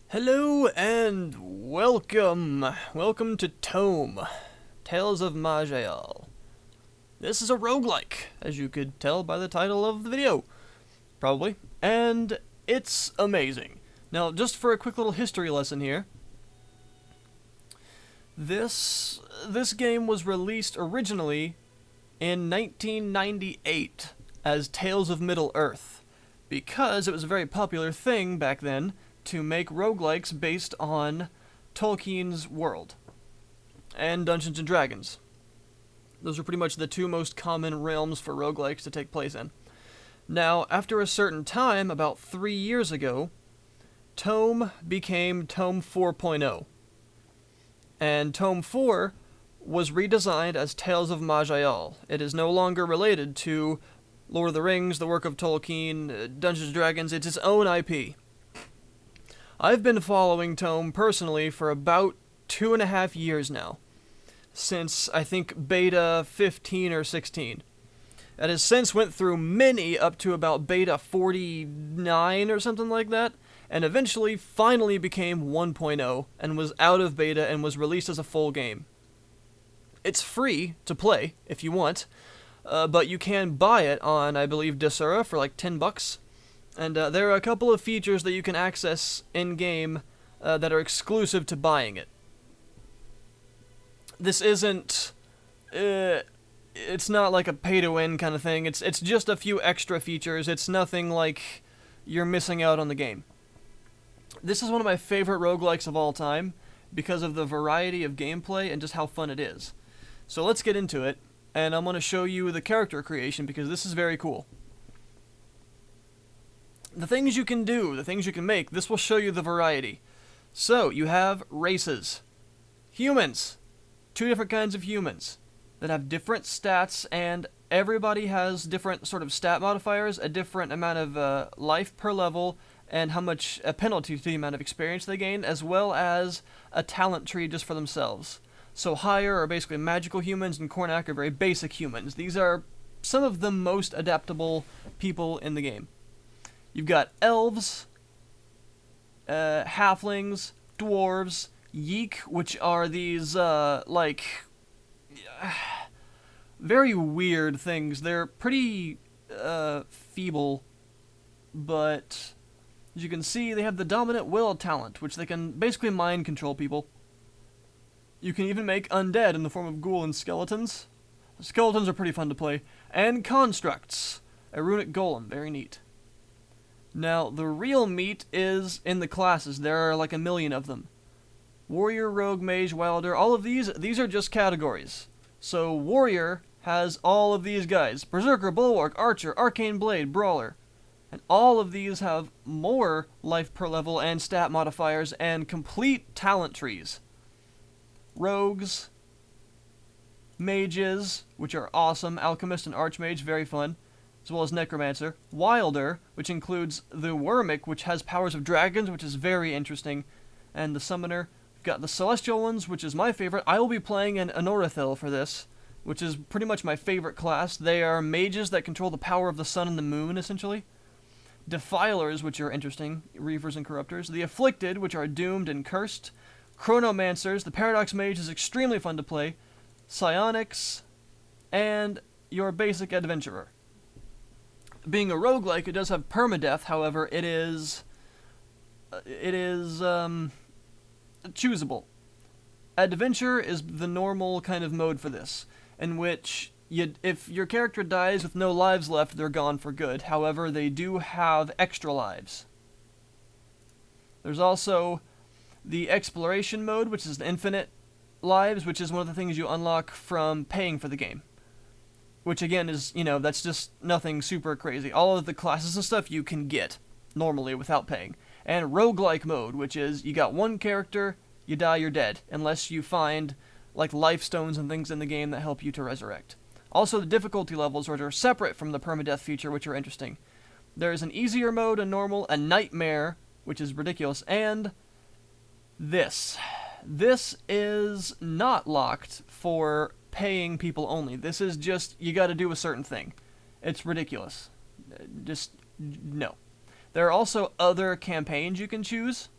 Hello and welcome. Welcome to ToME, Tales of Maj'Eyal. This is a roguelike, as you could tell by the title of the video, probably, and it's amazing. Now, just for a quick little history lesson here, this game was released originally in 1998 as Tales of Middle-earth, because it was a very popular thing back then to make roguelikes based on Tolkien's world and Dungeons & Dragons. Those are pretty much the two most common realms for roguelikes to take place in. Now, after a certain time, about 3 years ago, ToME became ToME 4.0. And ToME 4 was redesigned as Tales of Maj'Eyal. It is no longer related to Lord of the Rings, the work of Tolkien, Dungeons & Dragons. It's its own IP. I've been following ToME personally for about 2.5 years now, since I think beta 15 or 16. It has since went through many up to about beta 49 or something like that, and eventually finally became 1.0 and was out of beta and was released as a full game. It's free to play if you want, but you can buy it on, I believe, Desura for like $10. And there are a couple of features that you can access in-game that are exclusive to buying it. This isn't... it's not like a pay-to-win kind of thing. It's just a few extra features. It's nothing like you're missing out on the game. This is one of my favorite roguelikes of all time because of the variety of gameplay and just how fun it is. So let's get into it, and I'm going to show you the character creation because this is very cool. The things you can do, the things you can make, this will show you the variety. So, you have races. Humans. 2 different kinds of humans that have different stats, and everybody has different sort of stat modifiers, a different amount of life per level, and how much a penalty to the amount of experience they gain, as well as a talent tree just for themselves. So higher are basically magical humans, and Cornac are very basic humans. These are some of the most adaptable people in the game. You've got elves, halflings, dwarves, yeek, which are these, very weird things. They're pretty, feeble, but as you can see, they have the dominant will talent, which they can basically mind control people. You can even make undead in the form of ghoul and skeletons. The skeletons are pretty fun to play. And constructs. A runic golem, very neat. Now, the real meat is in the classes. There are like a million of them. Warrior, Rogue, Mage, Wilder, all of these are just categories. So, Warrior has all of these guys. Berserker, Bulwark, Archer, Arcane Blade, Brawler. And all of these have more life per level and stat modifiers and complete talent trees. Rogues, Mages, which are awesome, Alchemist and Archmage, very fun, as well as Necromancer. Wilder, which includes the Wormic, which has powers of dragons, which is very interesting, and the Summoner. We've got the Celestial ones, which is my favorite. I will be playing an Anorithil for this, which is pretty much my favorite class. They are mages that control the power of the sun and the moon, essentially. Defilers, which are interesting, Reavers and Corruptors. The Afflicted, which are doomed and cursed. Chronomancers, the Paradox Mage is extremely fun to play. Psionics, and your basic Adventurer. Being a roguelike, it does have permadeath, however, it is choosable. Adventure is the normal kind of mode for this, in which if your character dies with no lives left, they're gone for good. However, they do have extra lives. There's also the exploration mode, which is infinite lives, which is one of the things you unlock from paying for the game. Which again is, that's just nothing super crazy. All of the classes and stuff you can get normally without paying. And roguelike mode, which is you got one character, you die, you're dead. Unless you find like life stones and things in the game that help you to resurrect. Also, the difficulty levels are separate from the permadeath feature, which are interesting. There is an easier mode, a normal, a nightmare, which is ridiculous, and this. This is not locked for paying people only. This is just, you gotta do a certain thing. It's ridiculous. Just, no. There are also other campaigns you can choose,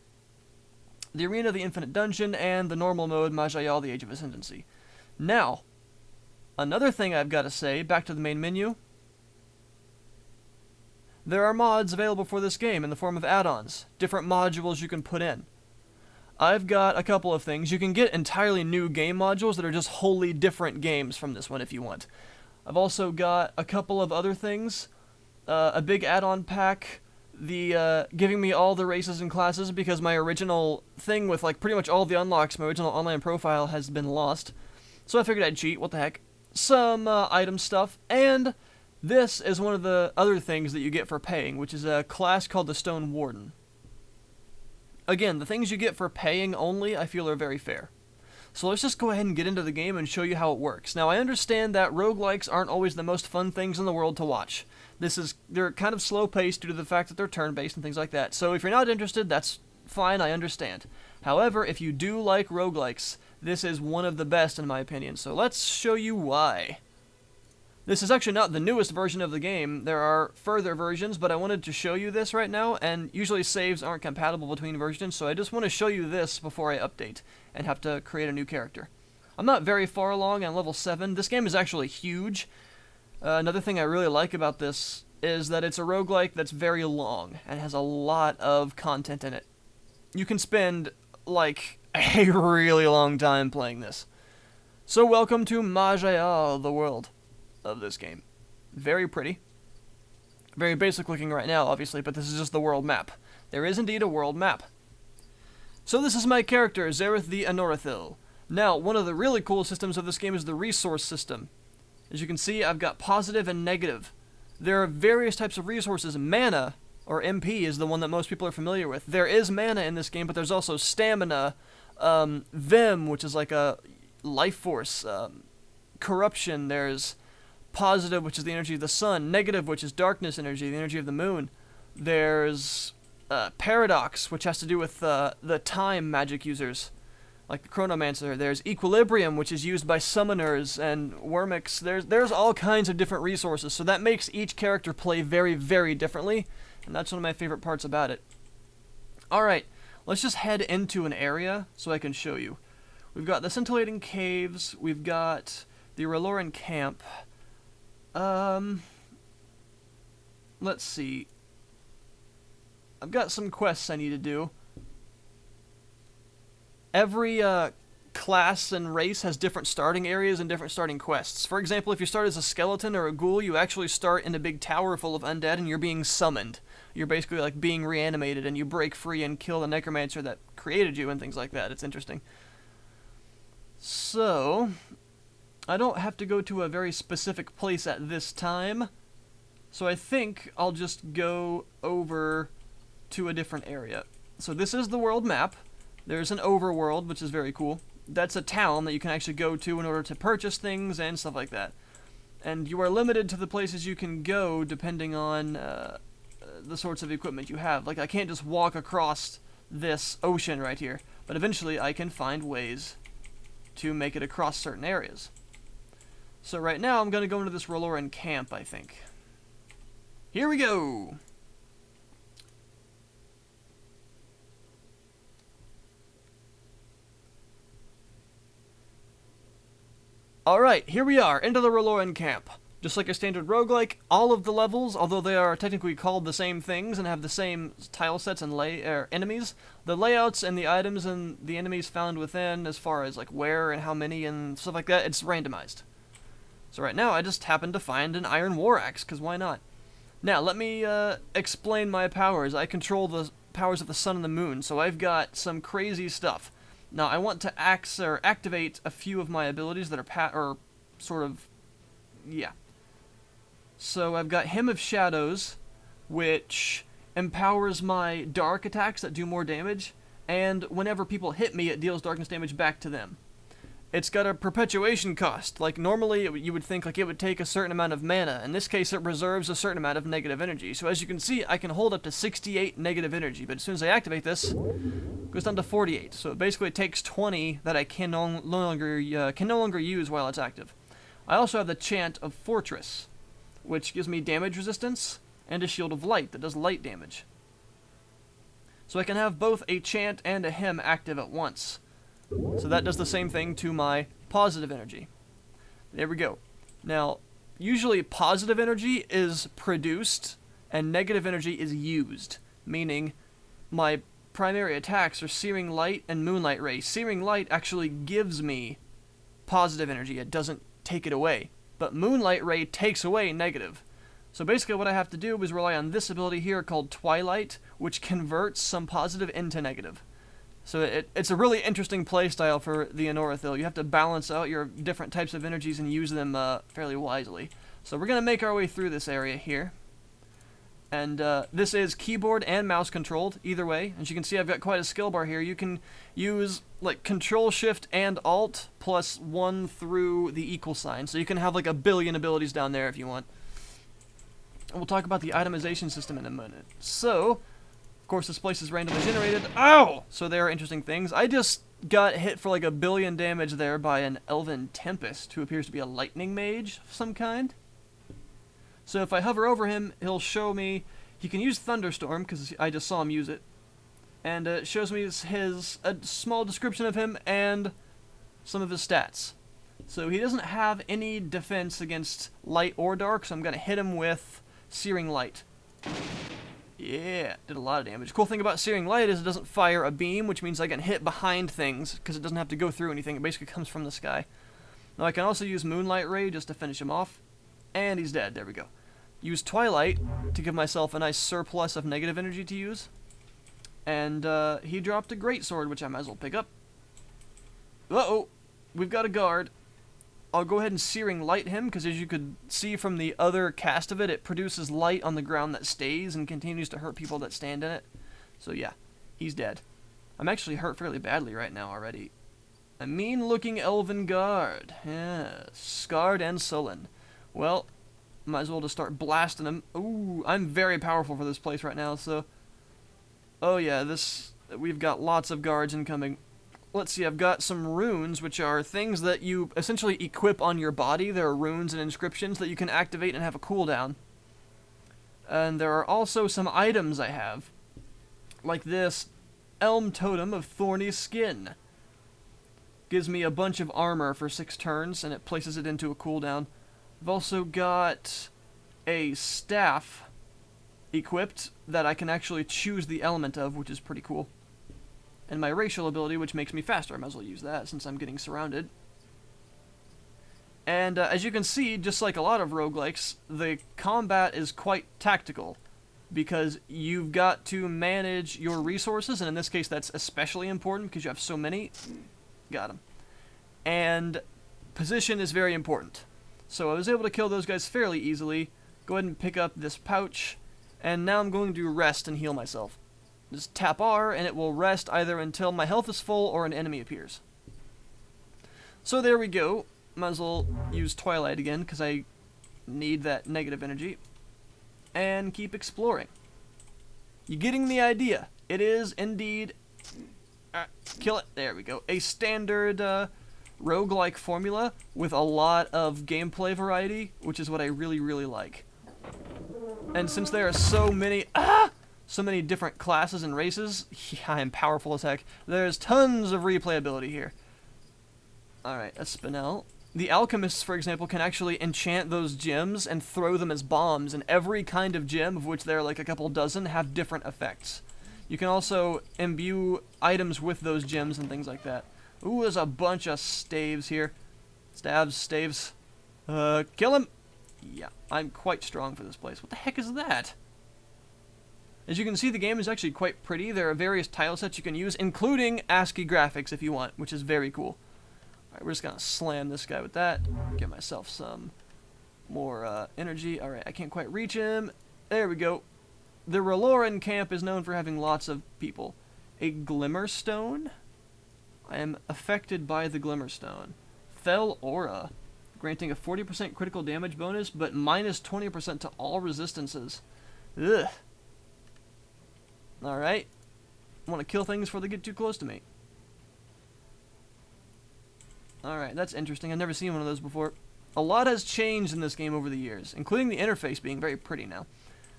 the Arena, the Infinite Dungeon, and the normal mode, Maj'Eyal, the Age of Ascendancy. Now, another thing I've got to say, back to the main menu, there are mods available for this game in the form of add-ons, different modules you can put in. I've got a couple of things. You can get entirely new game modules that are just wholly different games from this one if you want. I've also got a couple of other things, a big add-on pack, giving me all the races and classes because my original thing with like pretty much all the unlocks, my original online profile has been lost. So I figured I'd cheat, what the heck. Some item stuff, and this is one of the other things that you get for paying, which is a class called the Stone Warden. Again, the things you get for paying only, I feel are very fair. So let's just go ahead and get into the game and show you how it works. Now, I understand that roguelikes aren't always the most fun things in the world to watch. They're kind of slow-paced due to the fact that they're turn-based and things like that. So if you're not interested, that's fine, I understand. However, if you do like roguelikes, this is one of the best in my opinion. So let's show you why. This is actually not the newest version of the game. There are further versions, but I wanted to show you this right now, and usually saves aren't compatible between versions, so I just want to show you this before I update and have to create a new character. I'm not very far along on level 7. This game is actually huge. Another thing I really like about this is that it's a roguelike that's very long and has a lot of content in it. You can spend, like, a really long time playing this. So welcome to Maj'Eyal, the world of this game. Very pretty. Very basic looking right now, obviously, but this is just the world map. There is indeed a world map. So this is my character, Zareth the Anorithil. Now, one of the really cool systems of this game is the resource system. As you can see, I've got positive and negative. There are various types of resources. Mana, or MP, is the one that most people are familiar with. There is mana in this game, but there's also stamina, Vim, which is like a life force, corruption, there's positive, which is the energy of the sun, negative, which is darkness energy, the energy of the moon. There's paradox, which has to do with the time magic users, like the chronomancer. There's equilibrium, which is used by summoners and wormix. There's all kinds of different resources, so that makes each character play very, very differently, and that's one of my favorite parts about it. Alright, let's just head into an area so I can show you. We've got the scintillating caves, we've got the Eidolon camp. Let's see. I've got some quests I need to do. Every class and race has different starting areas and different starting quests. For example, if you start as a skeleton or a ghoul, you actually start in a big tower full of undead and you're being summoned. You're basically like being reanimated and you break free and kill the necromancer that created you and things like that. It's interesting. So, I don't have to go to a very specific place at this time, so I think I'll just go over to a different area. So this is the world map. There's an overworld, which is very cool. That's a town that you can actually go to in order to purchase things and stuff like that. And you are limited to the places you can go depending on the sorts of equipment you have. Like, I can't just walk across this ocean right here, but eventually I can find ways to make it across certain areas. So right now I'm going to go into this Eidolon camp, I think. Here we go! Alright, here we are, into the Eidolon camp. Just like a standard roguelike, all of the levels, although they are technically called the same things and have the same tile sets and enemies, the layouts and the items and the enemies found within, as far as like where and how many and stuff like that, it's randomized. So right now I just happened to find an iron war axe, because why not? Now, let me explain my powers. I control the powers of the sun and the moon, so I've got some crazy stuff. Now, I want to activate a few of my abilities that are So I've got Hymn of Shadows, which empowers my dark attacks that do more damage, and whenever people hit me, it deals darkness damage back to them. It's got a perpetuation cost. Like, normally you would think like it would take a certain amount of mana. In this case, it reserves a certain amount of negative energy. So as you can see, I can hold up to 68 negative energy, but as soon as I activate this, it goes down to 48. So it basically takes 20 that I can no longer use while it's active. I also have the Chant of Fortress, which gives me damage resistance and a Shield of Light that does light damage. So I can have both a chant and a hymn active at once. So that does the same thing to my positive energy. There we go. Now, usually positive energy is produced and negative energy is used, meaning my primary attacks are Searing Light and Moonlight Ray. Searing Light actually gives me positive energy. It doesn't take it away. But Moonlight Ray takes away negative. So basically what I have to do is rely on this ability here called Twilight, which converts some positive into negative. So it's a really interesting playstyle for the Anorithil. You have to balance out your different types of energies and use them fairly wisely. So we're going to make our way through this area here. And this is keyboard and mouse controlled, either way. As you can see, I've got quite a skill bar here. You can use like Control, Shift, and Alt plus 1 through the equal sign. So you can have like a billion abilities down there if you want. And we'll talk about the itemization system in a minute. So, of course, this place is randomly generated. Ow! So there are interesting things. I just got hit for like a billion damage there by an Elven Tempest, who appears to be a lightning mage of some kind. So if I hover over him, he'll show me, he can use Thunderstorm, because I just saw him use it. And it shows me a small description of him and some of his stats. So he doesn't have any defense against light or dark, so I'm going to hit him with Searing Light. Yeah, did a lot of damage. Cool thing about Searing Light is it doesn't fire a beam, which means I can hit behind things, because it doesn't have to go through anything. It basically comes from the sky. Now I can also use Moonlight Ray just to finish him off. And he's dead. There we go. Use Twilight to give myself a nice surplus of negative energy to use. And he dropped a greatsword, which I might as well pick up. Uh-oh. We've got a guard. I'll go ahead and Searing Light him, because as you could see from the other cast of it, it produces light on the ground that stays and continues to hurt people that stand in it. So yeah, he's dead. I'm actually hurt fairly badly right now already. A mean-looking elven guard. Yeah, scarred and sullen. Well, might as well just start blasting him. Ooh, I'm very powerful for this place right now, so... Oh yeah, we've got lots of guards incoming. Let's see, I've got some runes, which are things that you essentially equip on your body. There are runes and inscriptions that you can activate and have a cooldown. And there are also some items I have, like this Elm Totem of Thorny Skin. Gives me a bunch of armor for 6 turns, and it places it into a cooldown. I've also got a staff equipped that I can actually choose the element of, which is pretty cool. And my racial ability, which makes me faster. I might as well use that since I'm getting surrounded. And as you can see, just like a lot of roguelikes, the combat is quite tactical, because you've got to manage your resources, and in this case that's especially important because you have so many. Got him. And position is very important. So I was able to kill those guys fairly easily. Go ahead and pick up this pouch, and now I'm going to rest and heal myself. Just tap R, and it will rest either until my health is full or an enemy appears. So there we go. Might as well use Twilight again, because I need that negative energy. And keep exploring. You're getting the idea. It is indeed... kill it. There we go. A standard roguelike formula with a lot of gameplay variety, which is what I really, really like. And since there are so many... so many different classes and races, yeah, I am powerful as heck. There's tons of replayability here. Alright, a Spinel. The alchemists, for example, can actually enchant those gems and throw them as bombs, and every kind of gem, of which there are like a couple dozen, have different effects. You can also imbue items with those gems and things like that. Ooh, there's a bunch of staves here. Staves. Kill him! Yeah, I'm quite strong for this place. What the heck is that? As you can see, the game is actually quite pretty. There are various tile sets you can use, including ASCII graphics if you want, which is very cool. Alright, we're just gonna slam this guy with that. Get myself some more energy. Alright, I can't quite reach him. There we go. The Reloran camp is known for having lots of people. A Glimmerstone? I am affected by the Glimmerstone. Fell Aura, granting a 40% critical damage bonus, but minus 20% to all resistances. Ugh. Alright. I want to kill things before they get too close to me. Alright, that's interesting. I've never seen one of those before. A lot has changed in this game over the years, including the interface being very pretty now.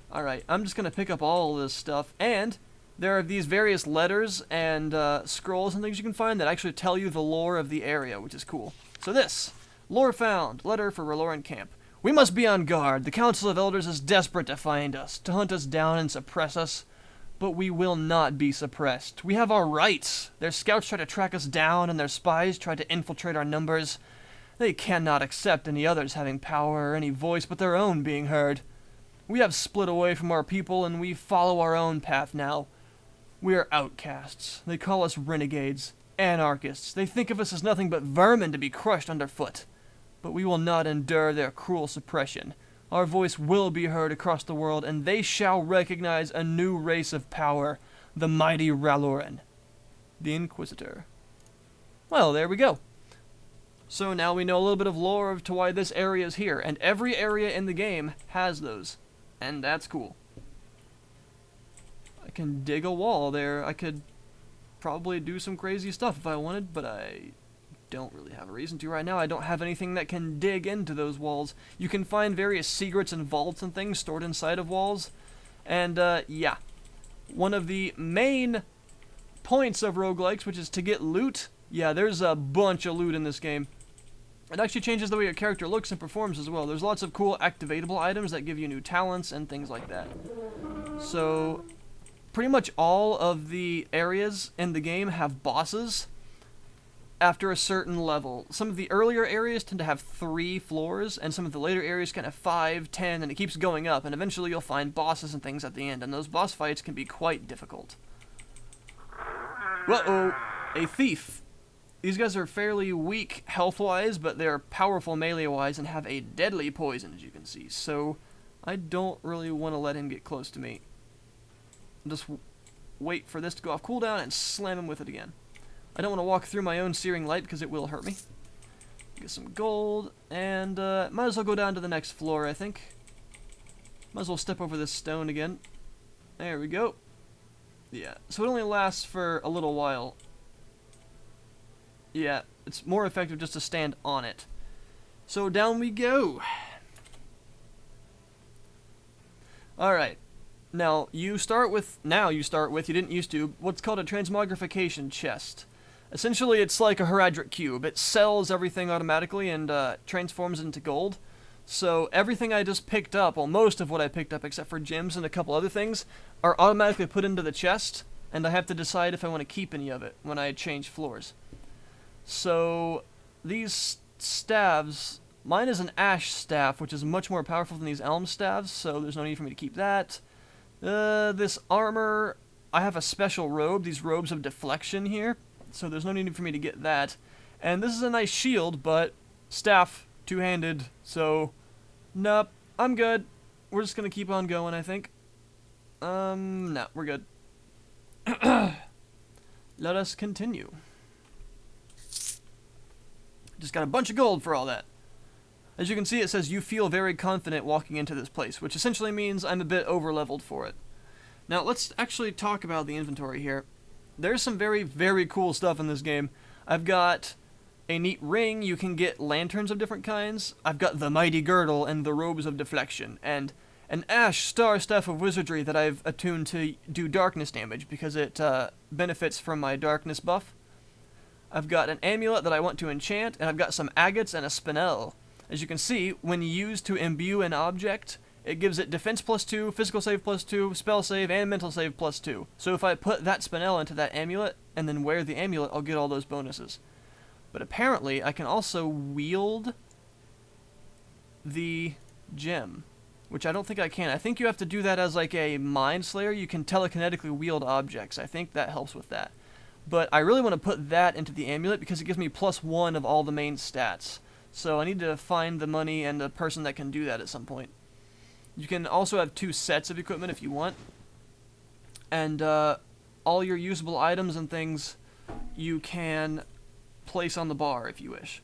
Alright, I'm just going to pick up all this stuff, and there are these various letters and scrolls and things you can find that actually tell you the lore of the area, which is cool. So this, lore found, letter for Raloran camp. We must be on guard. The Council of Elders is desperate to find us, to hunt us down and suppress us. But we will not be suppressed. We have our rights. Their scouts try to track us down, and their spies try to infiltrate our numbers. They cannot accept any others having power or any voice but their own being heard. We have split away from our people, and we follow our own path now. We are outcasts. They call us renegades, anarchists. They think of us as nothing but vermin to be crushed underfoot. But we will not endure their cruel suppression. Our voice will be heard across the world, and they shall recognize a new race of power, the mighty Raloran, the Inquisitor. Well, there we go. So now we know a little bit of lore as to why this area is here, and every area in the game has those, and that's cool. I can dig a wall there. I could probably do some crazy stuff if I wanted, but I don't really have a reason to right now. I don't have anything that can dig into those walls. You can find various secrets and vaults and things stored inside of walls. And, yeah. One of the main points of roguelikes, which is to get loot. Yeah, there's a bunch of loot in this game. It actually changes the way your character looks and performs as well. There's lots of cool activatable items that give you new talents and things like that. So, pretty much all of the areas in the game have bosses after a certain level. Some of the earlier areas tend to have 3 floors, and some of the later areas kind of 5, 10, and it keeps going up, and eventually you'll find bosses and things at the end, and those boss fights can be quite difficult. Whoa-oh! A thief! These guys are fairly weak health-wise, but they're powerful melee-wise and have a deadly poison, as you can see, so I don't really want to let him get close to me. I'll just wait for this to go off cooldown and slam him with it again. I don't want to walk through my own searing light because it will hurt me. Get some gold, and might as well go down to the next floor, I think. Might as well step over this stone again. There we go. Yeah, so it only lasts for a little while. Yeah, it's more effective just to stand on it. So down we go. Alright. Now, you didn't used to, what's called a transmogrification chest. Essentially, it's like a Heraldric cube. It sells everything automatically and transforms into gold. So everything I just picked up, well, most of what I picked up except for gems and a couple other things, are automatically put into the chest, and I have to decide if I want to keep any of it when I change floors. So these staves, mine is an ash staff, which is much more powerful than these elm staves, so there's no need for me to keep that. This armor, I have a special robe, these robes of deflection here, so there's no need for me to get that. And this is a nice shield, but staff, two-handed, so nope, I'm good. We're just gonna keep on going, I think. No, we're good. Let us continue. Just got a bunch of gold for all that. As you can see, it says you feel very confident walking into this place, which essentially means I'm a bit over-leveled for it. Now, let's actually talk about the inventory here. There's some very, very cool stuff in this game. I've got a neat ring. You can get lanterns of different kinds. I've got the mighty girdle and the robes of deflection, and an ash star staff of wizardry that I've attuned to do darkness damage because it benefits from my darkness buff. I've got an amulet that I want to enchant, and I've got some agates and a spinel. As you can see, when used to imbue an object, it gives it defense +2, physical save +2, spell save, and mental save +2. So if I put that spinel into that amulet, and then wear the amulet, I'll get all those bonuses. But apparently, I can also wield the gem, which I don't think I can. I think you have to do that as like a mind slayer. You can telekinetically wield objects. I think that helps with that. But I really want to put that into the amulet because it gives me +1 of all the main stats. So I need to find the money and the person that can do that at some point. You can also have 2 sets of equipment if you want. And all your usable items and things you can place on the bar if you wish.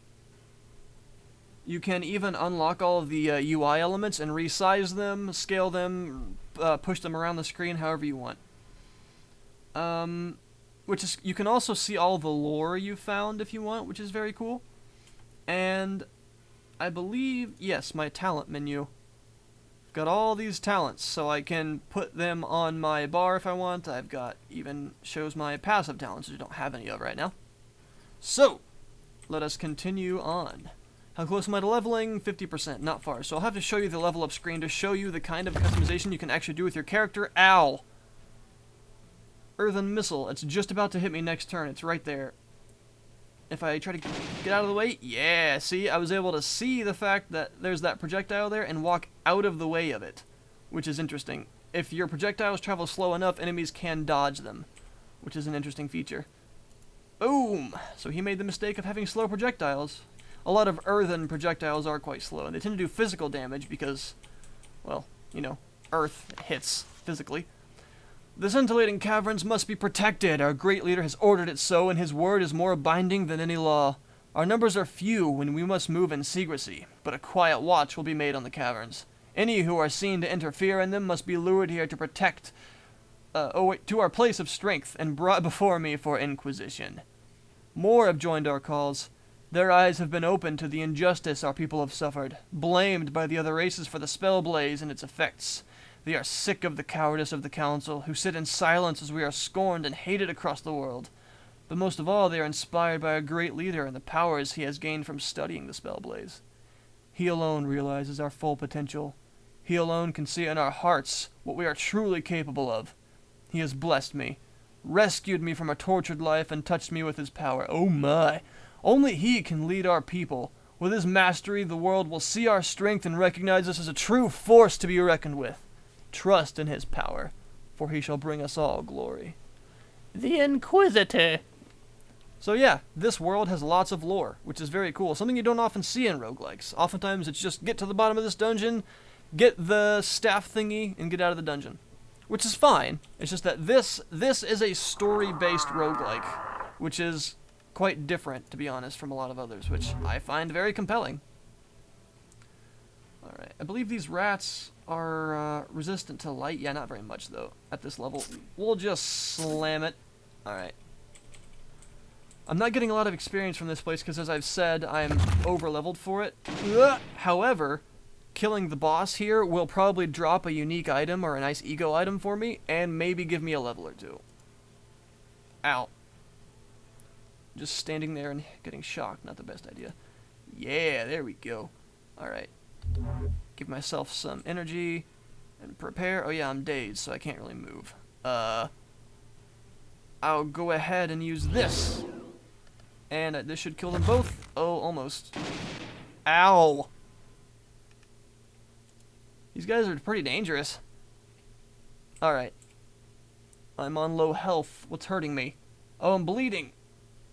You can even unlock all of the UI elements and resize them, scale them, push them around the screen however you want. You can also see all the lore you found if you want, which is very cool. And I believe, yes, my talent menu. got all these talents, so I can put them on my bar if I want. I've got even shows my passive talents, which I don't have any of right now. So, let us continue on. How close am I to leveling? 50%, not far. So I'll have to show you the level up screen to show you the kind of customization you can actually do with your character. Ow! Earthen Missile. It's just about to hit me next turn. It's right there. If I try to get out of the way, yeah, see, I was able to see the fact that there's that projectile there and walk out of the way of it, which is interesting. If your projectiles travel slow enough, enemies can dodge them, which is an interesting feature. Boom! So he made the mistake of having slow projectiles. A lot of earthen projectiles are quite slow, and they tend to do physical damage because, well, you know, earth hits physically. The scintillating caverns must be protected. Our great leader has ordered it so, and his word is more binding than any law. Our numbers are few, and we must move in secrecy, but a quiet watch will be made on the caverns. Any who are seen to interfere in them must be lured here to protect, to our place of strength, and brought before me for inquisition. More have joined our calls. Their eyes have been opened to the injustice our people have suffered, blamed by the other races for the spell blaze and its effects. They are sick of the cowardice of the council, who sit in silence as we are scorned and hated across the world. But most of all, they are inspired by our great leader and the powers he has gained from studying the spell blaze. He alone realizes our full potential. He alone can see in our hearts what we are truly capable of. He has blessed me, rescued me from a tortured life, and touched me with his power. Oh my! Only he can lead our people. With his mastery, the world will see our strength and recognize us as a true force to be reckoned with. Trust in his power, for he shall bring us all glory. The Inquisitor. So yeah, this world has lots of lore, which is very cool. Something you don't often see in roguelikes. Oftentimes it's just get to the bottom of this dungeon, get the staff thingy, and get out of the dungeon. Which is fine. It's just that this is a story-based roguelike, which is quite different, to be honest, from a lot of others, which I find very compelling. Alright, I believe these rats are resistant to light. Yeah, not very much, though, at this level. We'll just slam it. Alright. I'm not getting a lot of experience from this place because, as I've said, I'm over-leveled for it. However, killing the boss here will probably drop a unique item or a nice ego item for me, and maybe give me a level or two. Ow. Just standing there and getting shocked, not the best idea. Yeah, there we go. Alright. Give myself some energy and prepare. Oh yeah, I'm dazed, so I can't really move. I'll go ahead and use this. And this should kill them both. Oh, almost. Ow! These guys are pretty dangerous. Alright. I'm on low health. What's hurting me? Oh, I'm bleeding.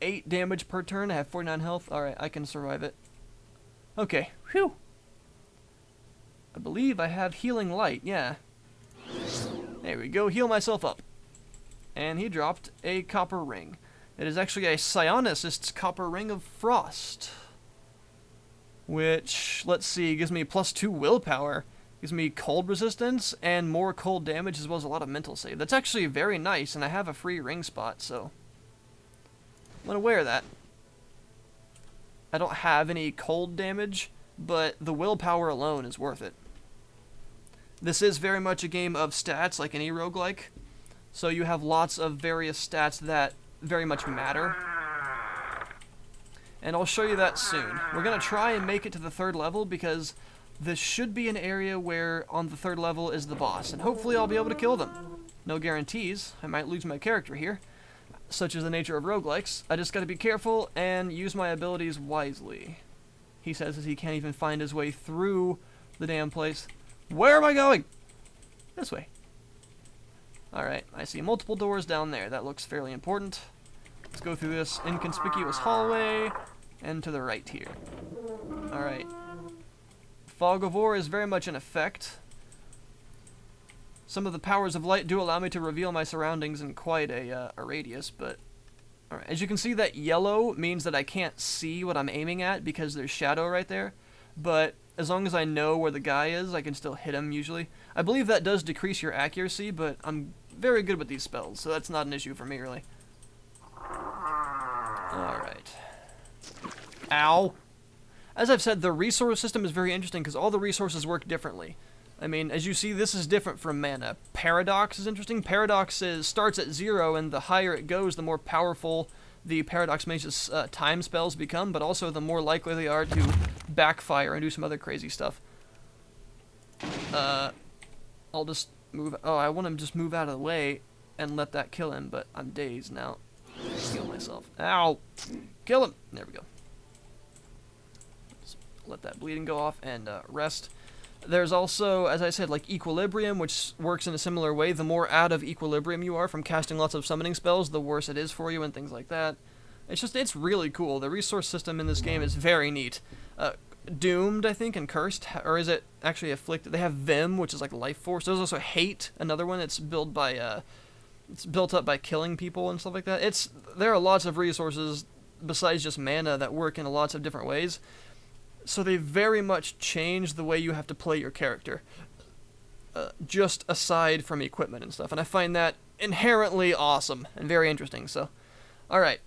8 damage per turn. I have 49 health. Alright, I can survive it. Okay. Whew. I believe I have healing light. Yeah. There we go. Heal myself up. And he dropped a copper ring. It is actually a Psionicist's copper ring of frost. Which, let's see, gives me +2 willpower. Gives me cold resistance and more cold damage as well as a lot of mental save. That's actually very nice, and I have a free ring spot, so I'm gonna wear that. I don't have any cold damage, but the willpower alone is worth it. This is very much a game of stats like any roguelike, so you have lots of various stats that very much matter. And I'll show you that soon. We're gonna try and make it to the 3rd level because this should be an area where on the 3rd level is the boss, and hopefully I'll be able to kill them. No guarantees. I might lose my character here, such is the nature of roguelikes. I just gotta be careful and use my abilities wisely. He says as he can't even find his way through the damn place. Where am I going? This way. Alright, I see multiple doors down there. That looks fairly important. Let's go through this inconspicuous hallway and to the right here. Alright. Fog of War is very much in effect. Some of the powers of light do allow me to reveal my surroundings in quite a radius, but alright. As you can see, that yellow means that I can't see what I'm aiming at because there's shadow right there, but as long as I know where the guy is, I can still hit him usually. I believe that does decrease your accuracy, but I'm very good with these spells, so that's not an issue for me, really. Alright. Ow! As I've said, the resource system is very interesting because all the resources work differently. I mean, as you see, this is different from mana. Paradox is interesting. Paradox starts at 0, and the higher it goes, the more powerful the Paradox Mage's time spells become, but also the more likely they are to backfire and do some other crazy stuff. I'll just move... Oh, I want to just move out of the way and let that kill him, but I'm dazed now. Heal myself. Ow! Kill him! There we go. Just let that bleeding go off and rest. There's also, as I said, like Equilibrium, which works in a similar way. The more out of equilibrium you are from casting lots of summoning spells, the worse it is for you and things like that. It's really cool. The resource system in this game is very neat. Doomed, I think, and Cursed, or is it actually Afflicted? They have Vim, which is like Life Force. There's also Hate, another one that's built by, it's built up by killing people and stuff like that. There are lots of resources besides just mana that work in lots of different ways. So they very much change the way you have to play your character, just aside from equipment and stuff. And I find that inherently awesome and very interesting. So, alright.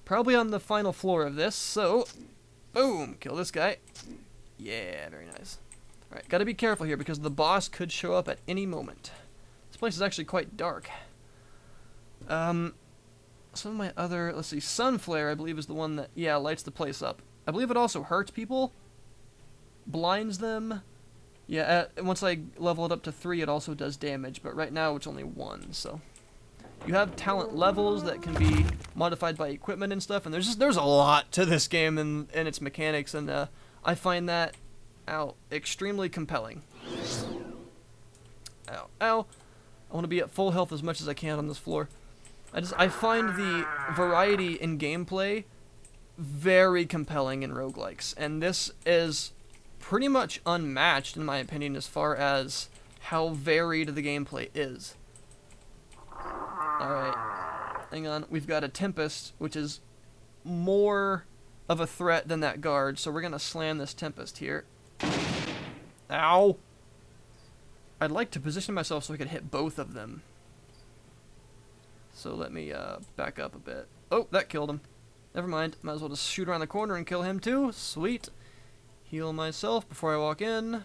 Probably on the final floor of this, so... Boom! Kill this guy. Yeah, very nice. Alright, gotta be careful here because the boss could show up at any moment. This place is actually quite dark. Some of my other... Let's see, Sunflare, I believe, is the one that, yeah, lights the place up. I believe it also hurts people, blinds them. Yeah, once I level it up to 3, it also does damage, but right now it's only 1, so. You have talent levels that can be modified by equipment and stuff, and there's a lot to this game and its mechanics, and I find that, extremely compelling. Ow, ow. I want to be at full health as much as I can on this floor. I find the variety in gameplay very compelling in roguelikes, and this is pretty much unmatched in my opinion as far as how varied the gameplay is. Alright, hang on, we've got a Tempest, which is more of a threat than that guard, so we're gonna slam this Tempest here. Ow! I'd like to position myself so I could hit both of them. So let me back up a bit. Oh, that killed him. Never mind, might as well just shoot around the corner and kill him too. Sweet. Heal myself before I walk in.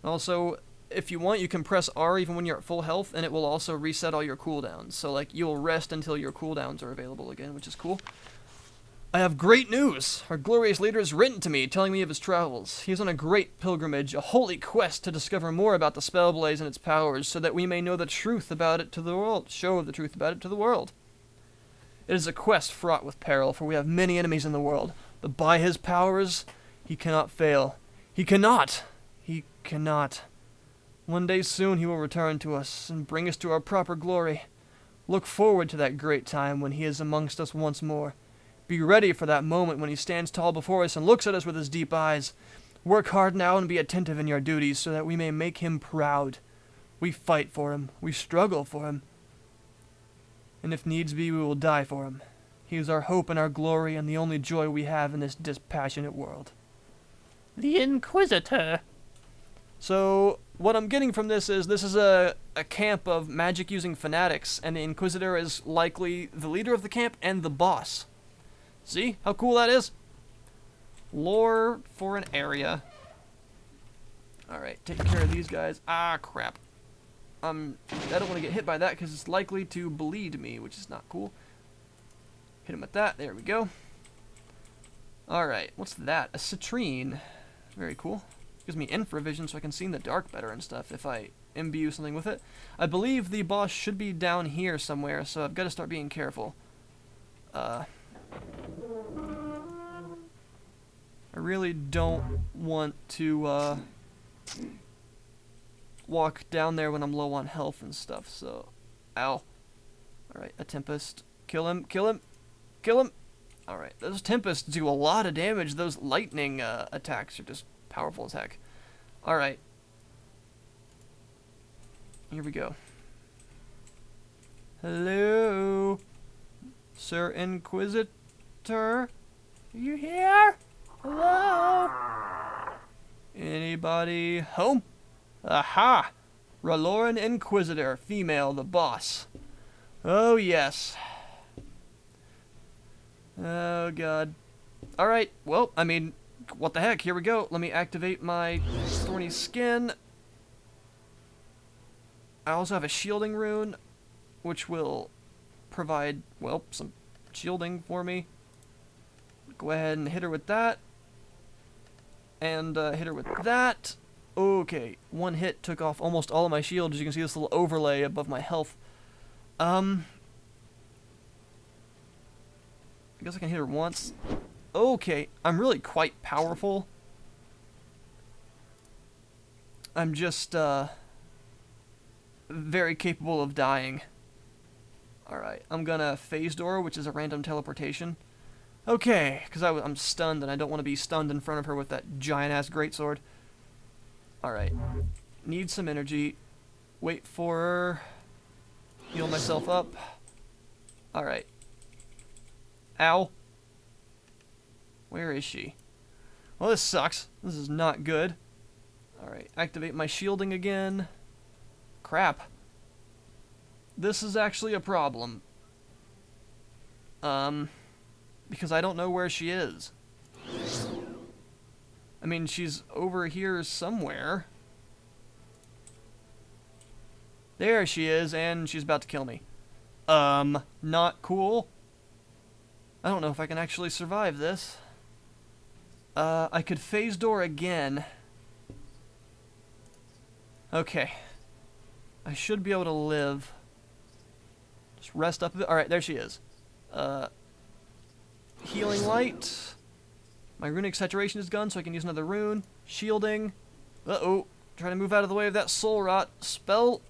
Also, if you want, you can press R even when you're at full health, and it will also reset all your cooldowns. So, like, you'll rest until your cooldowns are available again, which is cool. I have great news! Our glorious leader has written to me, telling me of his travels. He is on a great pilgrimage, a holy quest to discover more about the Spellblaze and its powers, so that we may know the truth about it to the world, show the truth about it to the world. It is a quest fraught with peril, for we have many enemies in the world, but by his powers, he cannot fail. He cannot! He cannot. One day soon he will return to us, and bring us to our proper glory. Look forward to that great time when he is amongst us once more. Be ready for that moment when he stands tall before us and looks at us with his deep eyes. Work hard now and be attentive in your duties, so that we may make him proud. We fight for him. We struggle for him. And if needs be, we will die for him. He is our hope and our glory and the only joy we have in this dispassionate world. The Inquisitor. So, what I'm getting from this is a camp of magic-using fanatics, and the Inquisitor is likely the leader of the camp and the boss. See how cool that is? Lore for an area. Alright, taking care of these guys. Ah, crap. I don't want to get hit by that because it's likely to bleed me, which is not cool. Hit him with that. There we go. Alright, what's that? A citrine. Very cool. Gives me infravision so I can see in the dark better and stuff if I imbue something with it. I believe the boss should be down here somewhere, so I've got to start being careful. I really don't want to walk down there when I'm low on health and stuff, so... Ow. Alright, a Tempest. Kill him, kill him, kill him! Alright, those Tempests do a lot of damage. Those lightning attacks are just powerful as heck. Alright. Here we go. Hello? Sir Inquisitor? Are you here? Hello? Anybody home? Aha! Raloran Inquisitor, female, the boss. Oh, yes. Oh, God. Alright, well, I mean, what the heck, here we go. Let me activate my thorny skin. I also have a shielding rune, which will provide, well, some shielding for me. Go ahead and hit her with that. And hit her with that. Okay, one hit took off almost all of my shield. As you can see, this little overlay above my health. I guess I can hit her once. Okay, I'm really quite powerful. I'm just, very capable of dying. Alright, I'm gonna phase door, which is a random teleportation. Okay, because I'm stunned, and I don't want to be stunned in front of her with that giant-ass greatsword. Alright, need some energy. Wait for her. Heal myself up. Alright. Ow. Where is she? Well, this sucks. This is not good. Alright, activate my shielding again. Crap. This is actually a problem. Because I don't know where she is. I mean, she's over here somewhere. There she is, and she's about to kill me. Not cool. I don't know if I can actually survive this. I could phase door again. Okay. I should be able to live. Just rest up a bit. Alright, there she is. Healing light. My runic saturation is gone, so I can use another rune. Shielding. Uh-oh. Trying to move out of the way of that soul rot spell.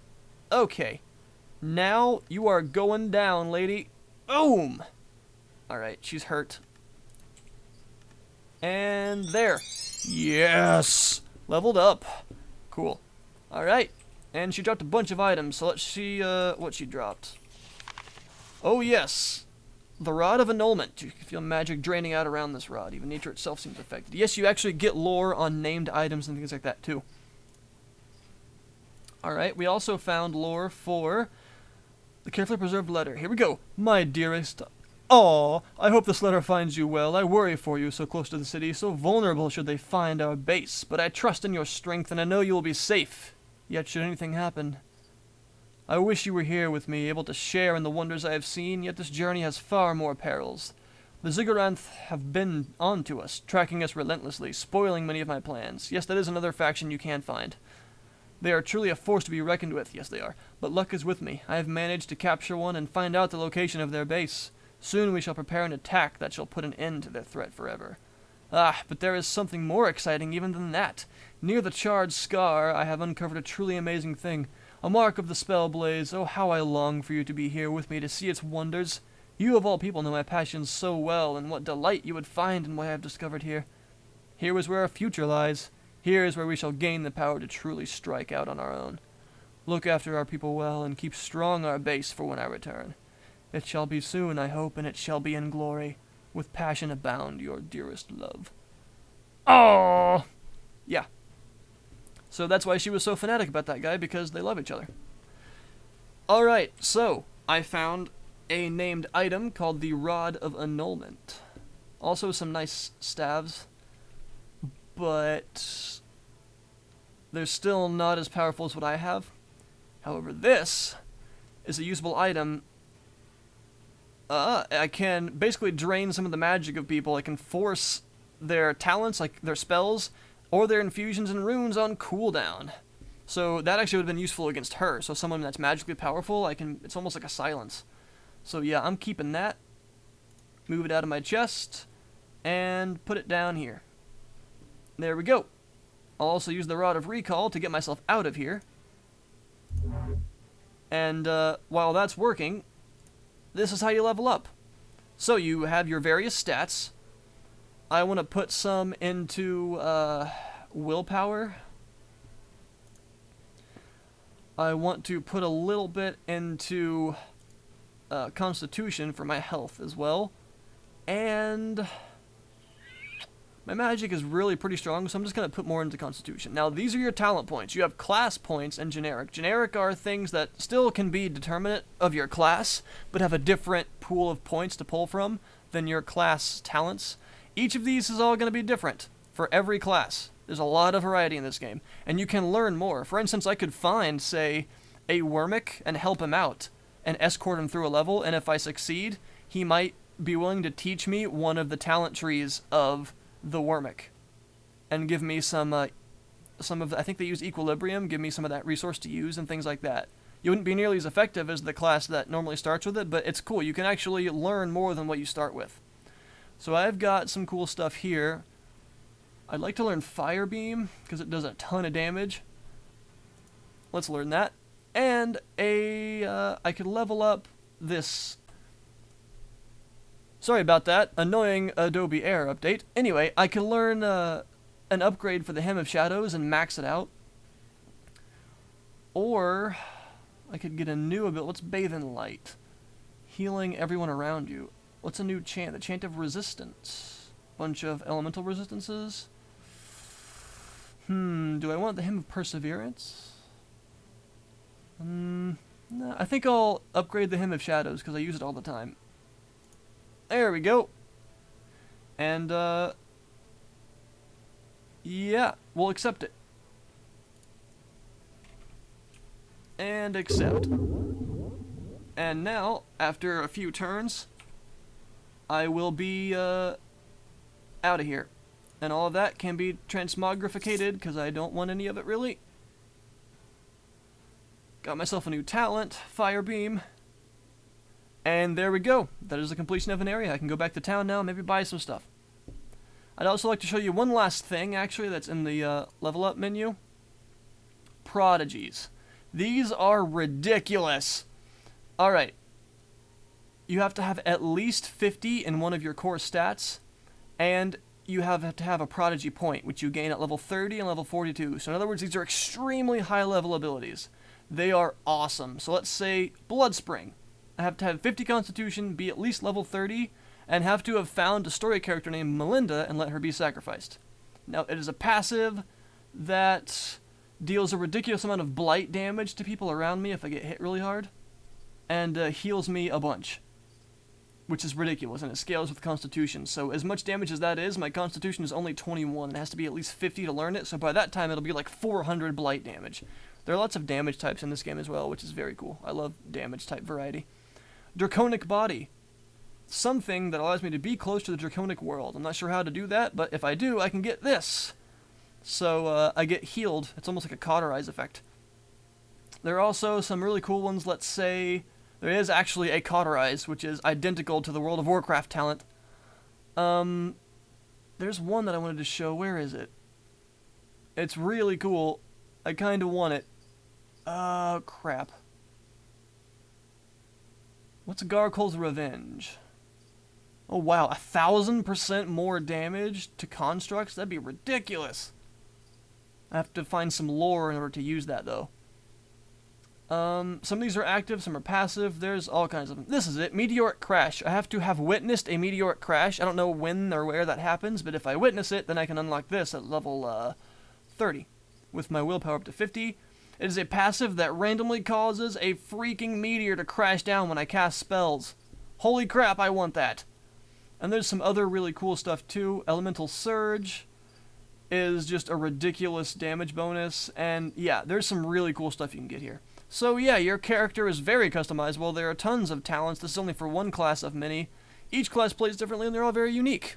Okay. Now you are going down, lady. Boom! Alright, she's hurt. And there. Yes! Leveled up. Cool. Alright. And she dropped a bunch of items, so let's see what she dropped. Oh yes! The Rod of Annulment. You can feel magic draining out around this rod. Even nature itself seems affected. Yes, you actually get lore on named items and things like that, too. Alright, we also found lore for the carefully preserved letter. Here we go. My dearest. Aw, I hope this letter finds you well. I worry for you, so close to the city, so vulnerable should they find our base. But I trust in your strength, and I know you will be safe. Yet should anything happen, I wish you were here with me, able to share in the wonders I have seen, yet this journey has far more perils. The Zigguranth have been on to us, tracking us relentlessly, spoiling many of my plans. Yes, that is another faction you can find. They are truly a force to be reckoned with, yes they are, but luck is with me. I have managed to capture one and find out the location of their base. Soon we shall prepare an attack that shall put an end to their threat forever. Ah, but there is something more exciting even than that. Near the charred scar, I have uncovered a truly amazing thing. A mark of the spell blaze. Oh, how I long for you to be here with me to see its wonders. You of all people know my passions so well, and what delight you would find in what I have discovered here. Here is where our future lies. Here is where we shall gain the power to truly strike out on our own. Look after our people well, and keep strong our base for when I return. It shall be soon, I hope, and it shall be in glory. With passion abound, your dearest love. Oh, yeah. So that's why she was so fanatic about that guy, because they love each other. Alright, so I found a named item called the Rod of Annulment. Also some nice staves, but they're still not as powerful as what I have. However, this is a usable item. I can basically drain some of the magic of people. I can force their talents, like their spells, or their infusions and runes on cooldown. So that actually would have been useful against her. So someone that's magically powerful, it's almost like a silence. So yeah, I'm keeping that. Move it out of my chest, and put it down here. There we go. I'll also use the Rod of Recall to get myself out of here. And while that's working, this is how you level up. So you have your various stats. I want to put some into willpower. I want to put a little bit into constitution for my health as well. And my magic is really pretty strong, so I'm just going to put more into constitution. Now, these are your talent points. You have class points and generic. Generic are things that still can be determinate of your class, but have a different pool of points to pull from than your class talents. Each of these is all going to be different for every class. There's a lot of variety in this game, and you can learn more. For instance, I could find, say, a Wormic and help him out and escort him through a level, and if I succeed, he might be willing to teach me one of the talent trees of the Wormic and give me some of I think they use Equilibrium, give me some of that resource to use and things like that. You wouldn't be nearly as effective as the class that normally starts with it, but it's cool. You can actually learn more than what you start with. So I've got some cool stuff here. I'd like to learn Fire Beam because it does a ton of damage. Let's learn that. And I could level up this. Sorry about that. Annoying Adobe Air update. Anyway, I can learn an upgrade for the Hymn of Shadows and max it out. Or I could get a new ability. Let's Bathe in Light. Healing everyone around you. What's a new chant? The Chant of Resistance. Bunch of elemental resistances. Do I want the Hymn of Perseverance? No, I think I'll upgrade the Hymn of Shadows because I use it all the time. There we go. And, yeah, we'll accept it. And accept. And now, after a few turns, I will be, out of here. And all of that can be transmogrificated because I don't want any of it really. Got myself a new talent, Fire Beam. And there we go. That is the completion of an area. I can go back to town now and maybe buy some stuff. I'd also like to show you one last thing, actually, that's in the level up menu. Prodigies. These are ridiculous. Alright. You have to have at least 50 in one of your core stats, and you have to have a prodigy point, which you gain at level 30 and level 42. So in other words, these are extremely high level abilities. They are awesome. So let's say Bloodspring. I have to have 50 Constitution, be at least level 30, and have to have found a story character named Melinda and let her be sacrificed. Now, it is a passive that deals a ridiculous amount of blight damage to people around me if I get hit really hard, and heals me a bunch, which is ridiculous, and it scales with Constitution. So as much damage as that is, my Constitution is only 21. It has to be at least 50 to learn it, so by that time it'll be like 400 blight damage. There are lots of damage types in this game as well, which is very cool. I love damage type variety. Draconic Body. Something that allows me to be close to the Draconic world. I'm not sure how to do that, but if I do, I can get this. So I get healed. It's almost like a cauterize effect. There are also some really cool ones. Let's say there is actually a cauterize, which is identical to the World of Warcraft talent. There's one that I wanted to show. Where is it? It's really cool. I kind of want it. Crap. What's Garkol's Revenge? Oh, wow. 1,000% more damage to constructs? That'd be ridiculous. I have to find some lore in order to use that, though. Some of these are active, some are passive. There's all kinds of them. This is it. Meteoric Crash. I have to have witnessed a meteoric crash. I don't know when or where that happens, but if I witness it, then I can unlock this at level 30. With my willpower up to 50. It is a passive that randomly causes a freaking meteor to crash down when I cast spells. Holy crap, I want that. And there's some other really cool stuff too. Elemental Surge is just a ridiculous damage bonus. And yeah, there's some really cool stuff you can get here. So yeah, your character is very customizable. There are tons of talents. This is only for one class of many. Each class plays differently and they're all very unique.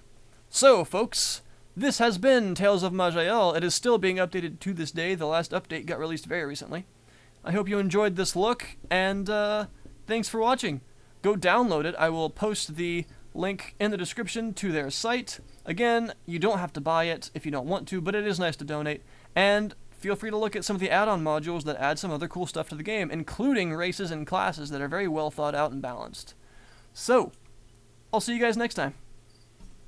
So, folks, this has been Tales of Maj'Eyal. It is still being updated to this day. The last update got released very recently. I hope you enjoyed this look, and thanks for watching. Go download it. I will post the link in the description to their site. Again, you don't have to buy it if you don't want to, but it is nice to donate. And feel free to look at some of the add-on modules that add some other cool stuff to the game, including races and classes that are very well thought out and balanced. So, I'll see you guys next time.